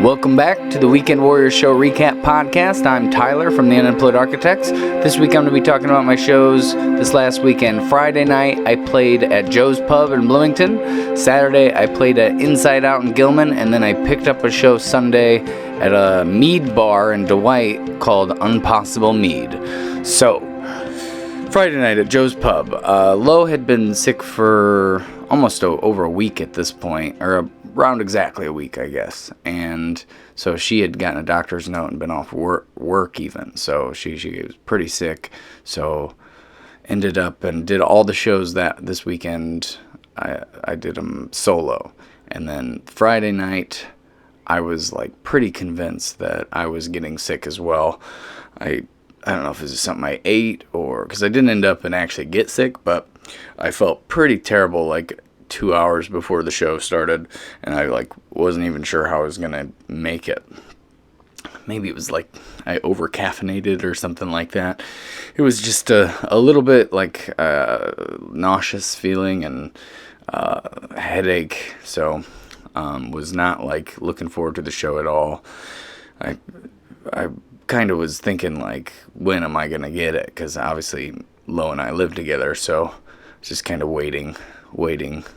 Welcome back to the Weekend Warriors Show Recap Podcast. I'm Tyler from the Unemployed Architects. This week I'm going to be talking about my shows this last weekend. Friday night I played at Joe's Pub in Bloomington. Saturday I played at InsideOut in Gilman. And then I picked up a show Sunday at a mead bar in Dwight called Impossible Mead. So, Friday night at Joe's Pub. Lo had been sick for almost over a week at this point, or around exactly a week, I guess. And so she had gotten a doctor's note and been off work even. So she was pretty sick. So ended up and did all the shows that this weekend. I did them solo. And then Friday night, I was like pretty convinced that I was getting sick as well. I don't know if it was something I ate or because I didn't end up and actually get sick, but I felt pretty terrible like 2 hours before the show started, and I like wasn't even sure how I was gonna make it. Maybe it was like I over caffeinated or something like that. It was just a little bit like nauseous feeling and headache, so was not like looking forward to the show at all. I kind of was thinking like, when am I gonna get it? Because obviously Lo and I live together, so just kind of waiting,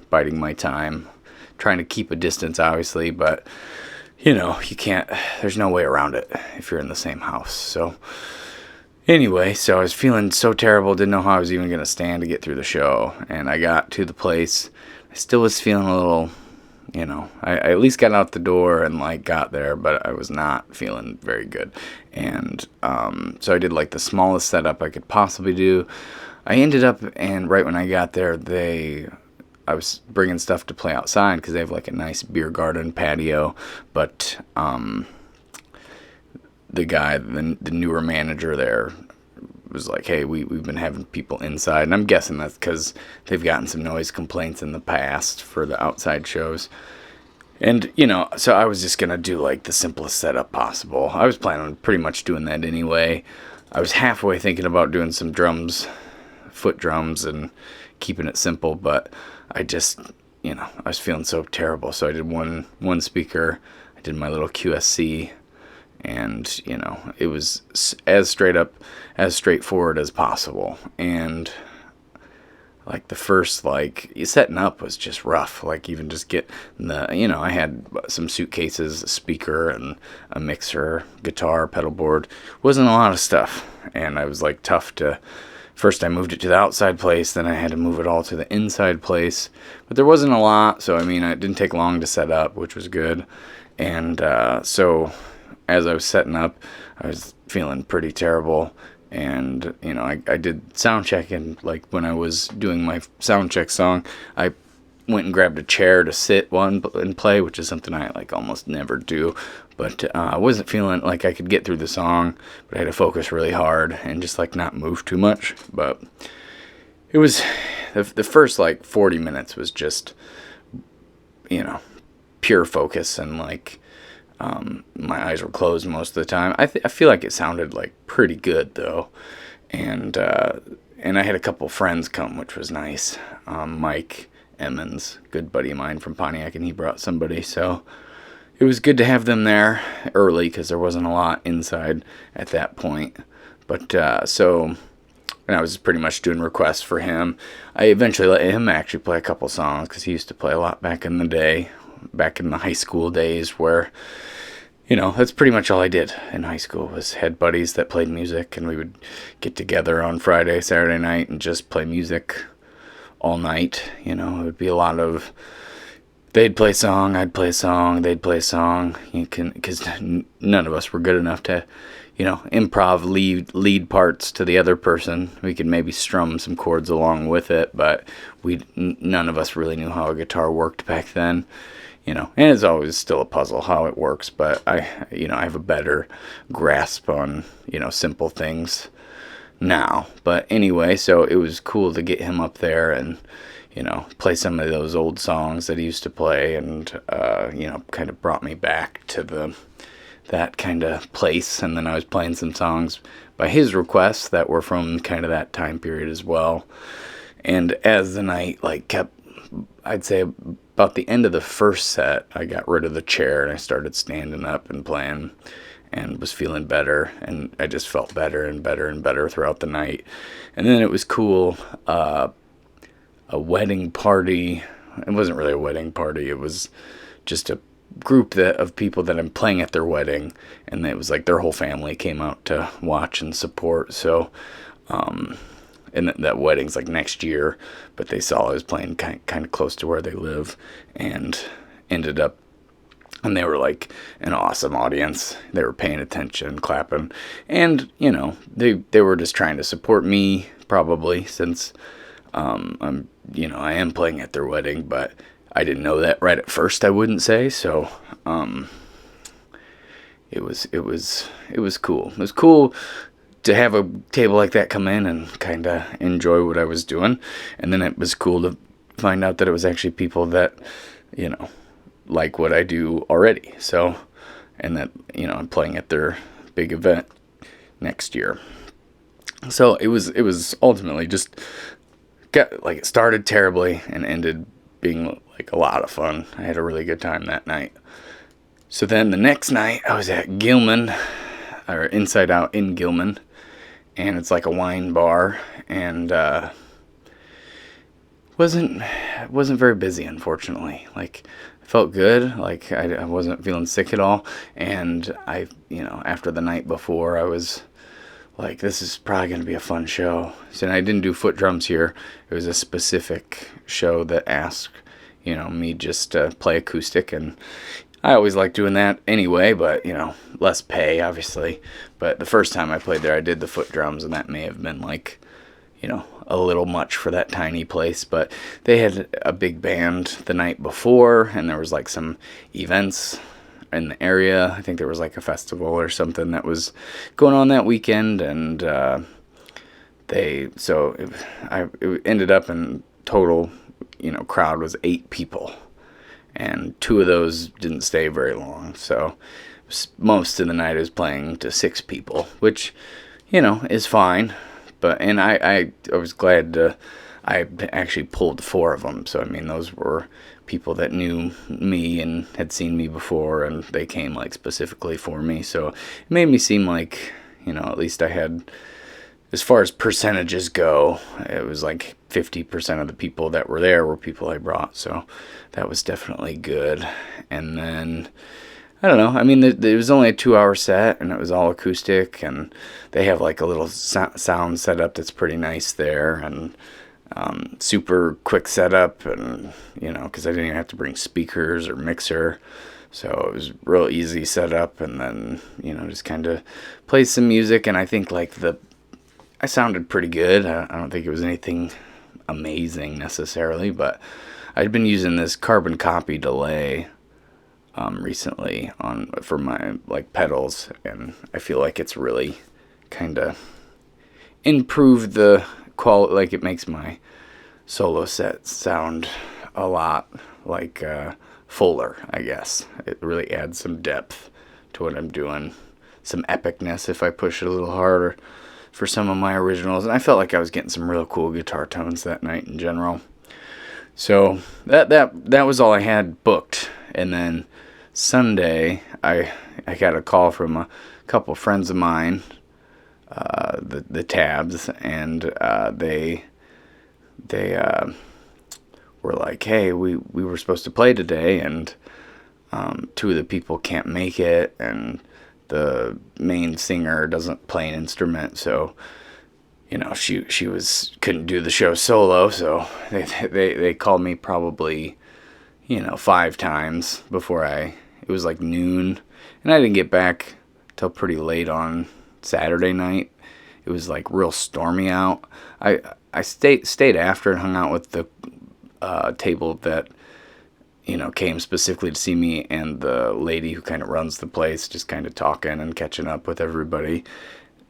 biding my time, trying to keep a distance, obviously, but, you know, you can't, there's no way around it if you're in the same house. So, anyway, so I was feeling so terrible, didn't know how I was even going to stand to get through the show, and I got to the place, I still was feeling a little, you know, I at least got out the door and, like, got there, but I was not feeling very good, and, so I did, like, the smallest setup I could possibly do. I ended up, and right when I got there, I was bringing stuff to play outside because they have like a nice beer garden patio, but the guy, the newer manager there, was like, hey, we've been having people inside, and I'm guessing that's because they've gotten some noise complaints in the past for the outside shows. And, you know, so I was just going to do like the simplest setup possible. I was planning on pretty much doing that anyway. I was halfway thinking about doing some drums, foot drums, and keeping it simple, but I just, you know, I was feeling so terrible, so I did one speaker, I did my little QSC, and, you know, it was as straightforward as possible, and, like, the first, like, setting up was just rough, like, even just get you know, I had some suitcases, a speaker, and a mixer, guitar, pedal board, wasn't a lot of stuff, and I was, like, tough to. First I moved it to the outside place, then I had to move it all to the inside place. But there wasn't a lot, so I mean, it didn't take long to set up, which was good. And so as I was setting up, I was feeling pretty terrible. And, you know, I did sound check, and like when I was doing my sound check song, I went and grabbed a chair to sit and play, which is something I like almost never do. But I wasn't feeling like I could get through the song, but I had to focus really hard and just like not move too much. But it was the first like 40 minutes was just, you know, pure focus, and like my eyes were closed most of the time. I feel like it sounded like pretty good though, and I had a couple friends come, which was nice. Mike Emmons, good buddy of mine from Pontiac, and he brought somebody, so it was good to have them there early because there wasn't a lot inside at that point. But so, and I was pretty much doing requests for him. I eventually let him actually play a couple songs because he used to play a lot back in the day, back in the high school days where, you know, that's pretty much all I did in high school was had buddies that played music, and we would get together on Friday, Saturday night and just play music all night. You know, it would be a lot of, they'd play a song, I'd play a song, they'd play a song. Because none of us were good enough to, you know, improv lead parts to the other person. We could maybe strum some chords along with it, but none of us really knew how a guitar worked back then. You know, and it's always still a puzzle how it works, but I have a better grasp on, you know, simple things now. But anyway, so it was cool to get him up there and, you know, play some of those old songs that he used to play, and, you know, kind of brought me back to that kind of place. And then I was playing some songs by his request that were from kind of that time period as well. And as the night, like, kept, I'd say, about the end of the first set, I got rid of the chair and I started standing up and playing and was feeling better. And I just felt better and better and better throughout the night. And then it was cool. A wedding party. It wasn't really a wedding party. It was just a group of people that I'm playing at their wedding, and it was like their whole family came out to watch and support. So, and that wedding's like next year, but they saw I was playing kind of close to where they live, and ended up, and they were like an awesome audience. They were paying attention, clapping, and they were just trying to support me probably, since I am playing at their wedding, but I didn't know that right at first, I wouldn't say. So, it was cool. It was cool to have a table like that come in and kind of enjoy what I was doing. And then it was cool to find out that it was actually people that, like what I do already. So, and that, I'm playing at their big event next year. So it was ultimately just it started terribly and ended being like a lot of fun. I had a really good time that night. So then the next night I was at Gilman, or InsideOut in Gilman, and it's like a wine bar, and wasn't very busy, unfortunately. Like, I felt good, like I wasn't feeling sick at all, and after the night before, I was like, this is probably going to be a fun show. So I didn't do foot drums here. It was a specific show that asked, me just to play acoustic. And I always like doing that anyway, but, less pay, obviously. But the first time I played there, I did the foot drums, and that may have been like, a little much for that tiny place. But they had a big band the night before, and there was like some events in the area. I think there was like a festival or something that was going on that weekend, and it ended up in total, crowd was 8 people, and 2 of those didn't stay very long. So most of the night I was playing to 6 people, which, is fine. But, and I was glad I actually pulled 4 of them. So, those were people that knew me and had seen me before, and they came like specifically for me. So it made me seem like, at least I had, as far as percentages go, it was like 50% of the people that were there were people I brought. So that was definitely good. And then, I don't know, it was only a 2-hour set, and it was all acoustic, and they have like a little sound setup that's pretty nice there, and super quick setup, and because I didn't even have to bring speakers or mixer, so it was real easy setup. And then just kind of play some music, and I think like I sounded pretty good. I don't think it was anything amazing necessarily, but I'd been using this carbon copy delay recently for my like pedals, and I feel like it's really kind of improved the quality. Like, it makes my solo set sound a lot like fuller, I guess. It really adds some depth to what I'm doing, some epicness if I push it a little harder for some of my originals. And I felt like I was getting some real cool guitar tones that night in general. So that was all I had booked. And then Sunday, I got a call from a couple friends of mine, the Tabs, and they were like, hey, we were supposed to play today, and 2 of the people can't make it, and the main singer doesn't play an instrument, so she couldn't do the show solo. So they called me probably 5 times before it was like noon, and I didn't get back till pretty late on Saturday night. It was like real stormy out. I stayed after and hung out with the table that came specifically to see me, and the lady who kind of runs the place, just kind of talking and catching up with everybody.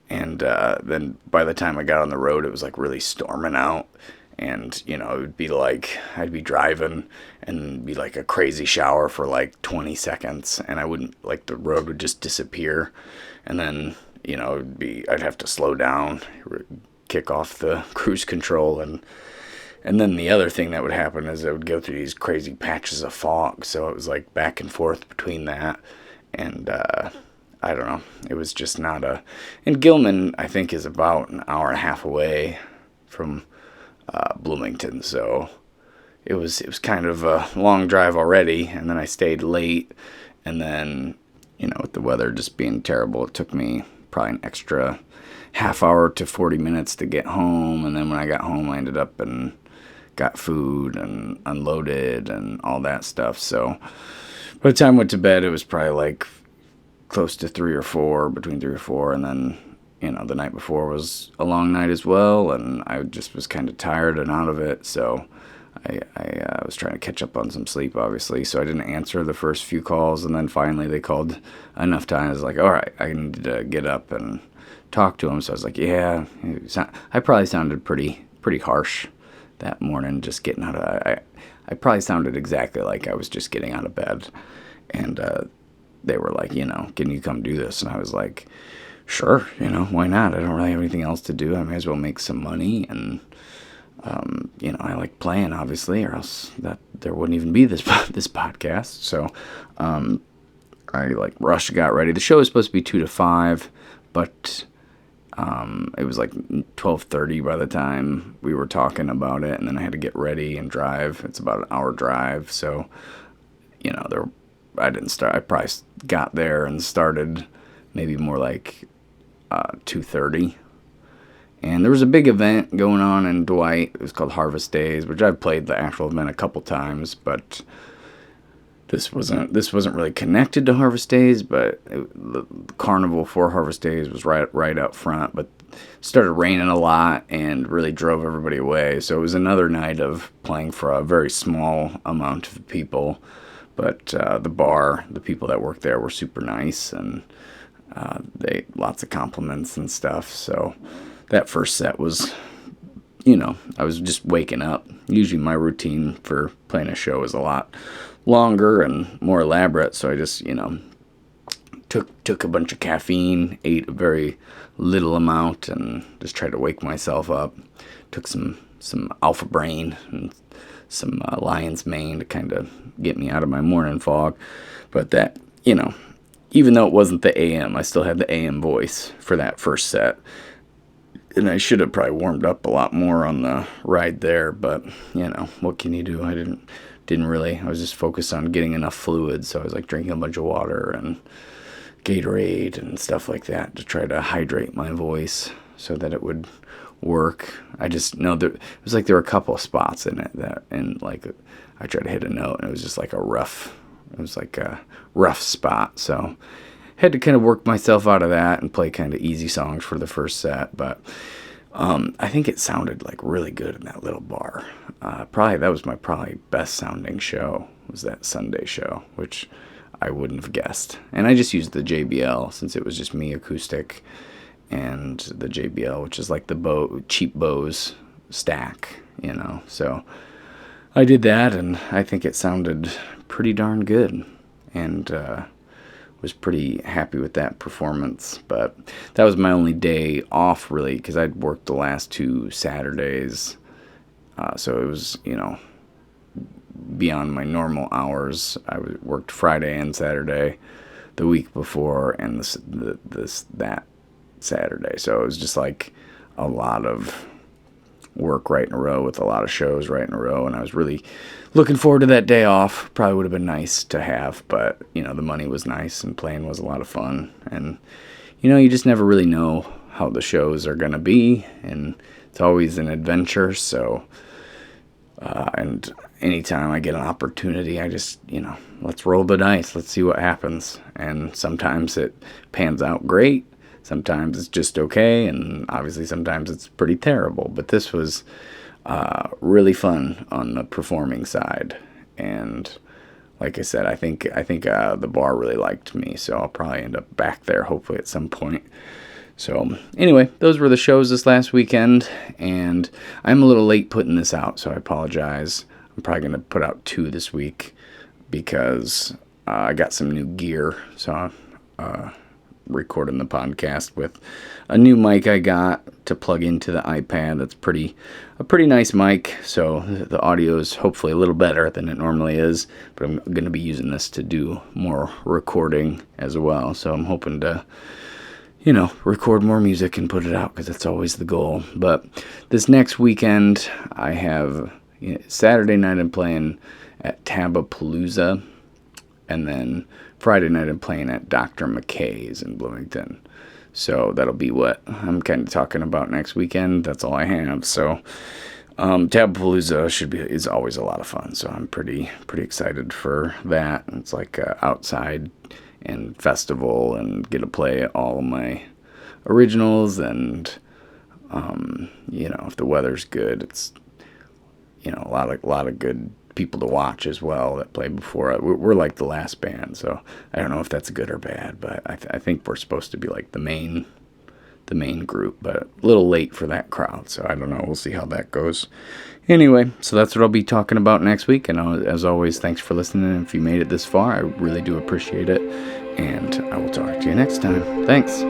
And then by the time I got on the road, it was like really storming out. And, it would be like, I'd be driving and be like a crazy shower for like 20 seconds. And I wouldn't, like, the road would just disappear. And then, I'd have to slow down, kick off the cruise control, and And then the other thing that would happen is I would go through these crazy patches of fog. So it was like back and forth between that and, I don't know. It was just not a... And Gilman, I think, is about an hour and a half away from Bloomington. So it was kind of a long drive already. And then I stayed late. And then, with the weather just being terrible, it took me probably an extra half hour to 40 minutes to get home. And then when I got home, I ended up and got food and unloaded and all that stuff. So by the time I went to bed, it was probably like close to 3 or 4, between 3 or 4. And then, the night before was a long night as well. And I just was kind of tired and out of it. So I was trying to catch up on some sleep, obviously. So I didn't answer the first few calls. And then finally they called enough times. I was like, all right, I need to get up and talk to him. So I was like, yeah, I probably sounded pretty harsh that morning, just getting out of... I probably sounded exactly like I was just getting out of bed. And they were like, can you come do this? And I was like, sure, why not? I don't really have anything else to do. I may as well make some money. And, I like playing, obviously, or else there wouldn't even be this podcast. So I rushed, got ready. The show was supposed to be 2 to 5, but it was like 12:30 by the time we were talking about it. And then I had to get ready and drive. It's about an hour drive. So, I didn't start. I probably got there and started maybe more like 2:30. And there was a big event going on in Dwight. It was called Harvest Days, which I've played the actual event a couple times, but this wasn't really connected to Harvest Days. But the carnival for Harvest Days was right out front, but it started raining a lot and really drove everybody away. So it was another night of playing for a very small amount of people. But the people that worked there were super nice, and they lots of compliments and stuff. So that first set was, I was just waking up. Usually my routine for playing a show is a lot longer and more elaborate. So I just, took a bunch of caffeine, ate a very little amount, and just tried to wake myself up. Took some Alpha Brain and some lion's mane to kind of get me out of my morning fog. But that, even though it wasn't the AM, I still had the AM voice for that first set. And I should have probably warmed up a lot more on the ride there, but, what can you do? I didn't really. I was just focused on getting enough fluid, so I was drinking a bunch of water and Gatorade and stuff like that to try to hydrate my voice so that it would work. I just know that it was there were a couple of spots in it that, and I tried to hit a note and it was just a rough spot. So had to kind of work myself out of that and play kind of easy songs for the first set. But I think it sounded really good in that little bar. That was my best sounding show, was that Sunday show, which I wouldn't have guessed. And I just used the JBL since it was just me acoustic, and the JBL, which is the cheap Bose stack, So I did that, and I think it sounded pretty darn good, and was pretty happy with that performance. But that was my only day off, really, because I'd worked the last 2 Saturdays, so it was, beyond my normal hours. I worked Friday and Saturday the week before, and that Saturday. So it was just a lot of work right in a row with a lot of shows right in a row, and I was really looking forward to that day off. Probably would have been nice to have, but the money was nice and playing was a lot of fun. And you just never really know how the shows are gonna be, and it's always an adventure. So and anytime I get an opportunity, I just let's roll the dice, let's see what happens. And sometimes it pans out great, sometimes it's just okay, and obviously sometimes it's pretty terrible. But this was really fun on the performing side, and like I said, I think the bar really liked me, so I'll probably end up back there hopefully at some point. So anyway, those were the shows this last weekend, and I'm a little late putting this out, so I apologize. I'm probably going to put out 2 this week because I got some new gear, so recording the podcast with a new mic I got to plug into the iPad. That's a pretty nice mic, so the audio is hopefully a little better than it normally is, but I'm going to be using this to do more recording as well, so I'm hoping to record more music and put it out, because that's always the goal. But this next weekend, I have Saturday night I'm playing at Tabapalooza, and then Friday night I'm playing at Dr. McKay's in Bloomington. So that'll be what I'm kind of talking about next weekend. That's all I have. So Tabapalooza is always a lot of fun. So I'm pretty excited for that. It's like outside and festival, and get to play all of my originals, and if the weather's good, it's a lot of good people to watch as well that play before. We're like the last band, so I don't know if that's good or bad, but I think we're supposed to be like the main group, but a little late for that crowd, so I don't know. We'll see how that goes. Anyway, so that's what I'll be talking about next week, and as always, thanks for listening. If you made it this far, I really do appreciate it, and I will talk to you next time. Thanks.